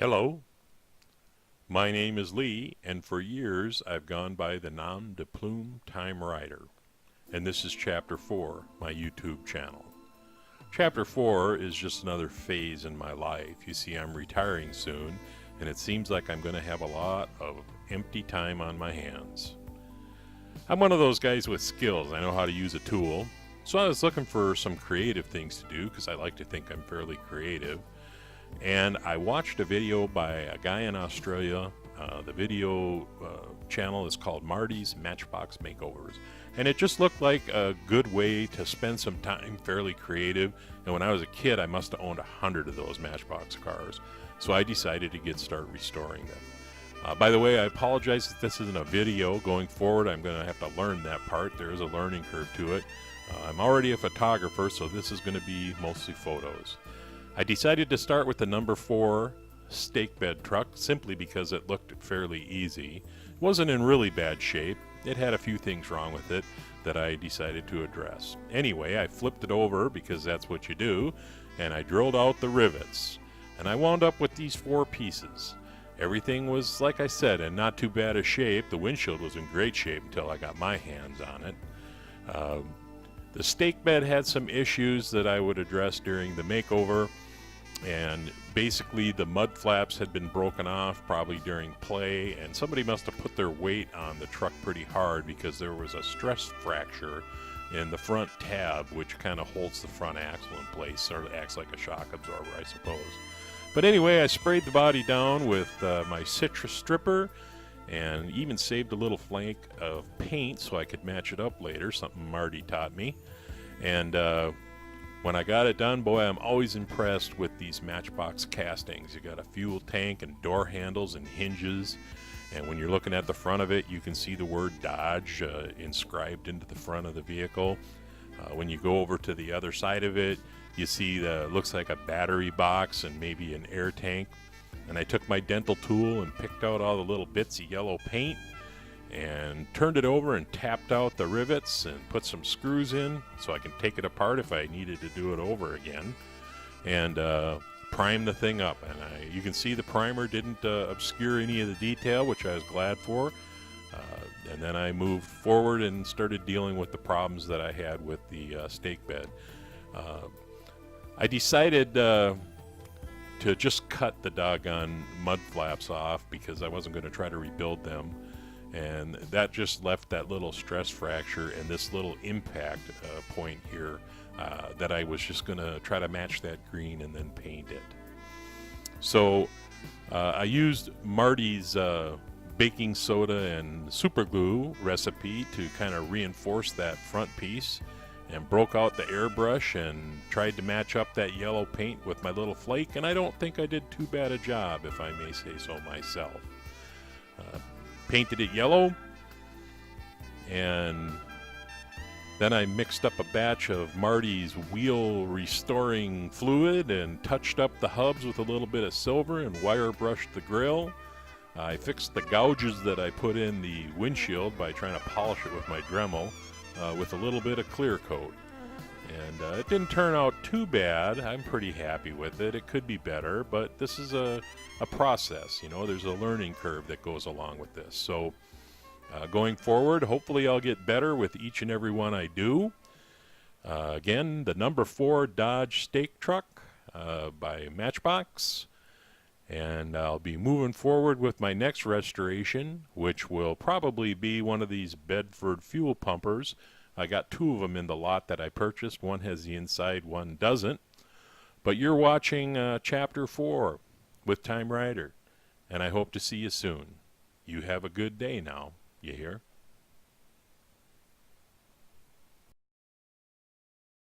Hello, my name is Lee, and for years I've gone by the nom de plume Time Rider, and this is Chapter 4, my YouTube channel. Chapter 4 is just another phase in my life. You see, I'm retiring soon, and it seems like I'm going to have a lot of empty time on my hands. I'm one of those guys with skills. I know how to use a tool, so I was looking for some creative things to do because I like to think I'm fairly creative. And I watched a video by a guy in Australia. The video channel is called Marty's Matchbox Makeovers. And it just looked like a good way to spend some time fairly creative. And when I was a kid, I must have owned 100 of those Matchbox cars. So I decided to start restoring them. By the way, I apologize if this isn't a video. Going forward, I'm going to have to learn that part. There is a learning curve to it. I'm already a photographer, so this is going to be mostly photos. I decided to start with the number 4 stake bed truck simply because it looked fairly easy. It wasn't in really bad shape. It had a few things wrong with it that I decided to address. Anyway, I flipped it over because that's what you do, and I drilled out the rivets. And I wound up with these 4 pieces. Everything was, like I said, in not too bad a shape. The windshield was in great shape until I got my hands on it. The stake bed had some issues that I would address during the makeover. And basically the mud flaps had been broken off probably during play, and somebody must have put their weight on the truck pretty hard because there was a stress fracture in the front tab, which kind of holds the front axle in place, sort of acts like a shock absorber, I suppose. But anyway, I sprayed the body down with my citrus stripper and even saved a little flake of paint so I could match it up later, something Marty taught me. And when I got it done, boy, I'm always impressed with these Matchbox castings. You got a fuel tank and door handles and hinges, and when you're looking at the front of it, you can see the word Dodge inscribed into the front of the vehicle. When you go over to the other side of it, you see looks like a battery box and maybe an air tank. And I took my dental tool and picked out all the little bits of yellow paint and turned it over and tapped out the rivets and put some screws in so I can take it apart if I needed to do it over again, and prime the thing up. And you can see the primer didn't obscure any of the detail, which I was glad for. And then I moved forward and started dealing with the problems that I had with the stake bed. I decided to just cut the doggone mud flaps off because I wasn't going to try to rebuild them. And that just left that little stress fracture and this little impact point here that I was just going to try to match that green and then paint it. So I used Marty's baking soda and super glue recipe to kind of reinforce that front piece, and broke out the airbrush and tried to match up that yellow paint with my little flake, and I don't think I did too bad a job, if I may say so myself. Painted it yellow, and then I mixed up a batch of Marty's wheel restoring fluid and touched up the hubs with a little bit of silver and wire brushed the grill. I fixed the gouges that I put in the windshield by trying to polish it with my Dremel with a little bit of clear coat. And it didn't turn out too bad. I'm pretty happy with it. It could be better, but this is a process. You know, there's a learning curve that goes along with this. So going forward, hopefully I'll get better with each and every one I do. Again, the number 4 Dodge Stake Truck by Matchbox. And I'll be moving forward with my next restoration, which will probably be one of these Bedford fuel pumpers. I got 2 of them in the lot that I purchased. One has the inside, one doesn't. But you're watching Chapter 4 with Time Rider, and I hope to see you soon. You have a good day now, you hear?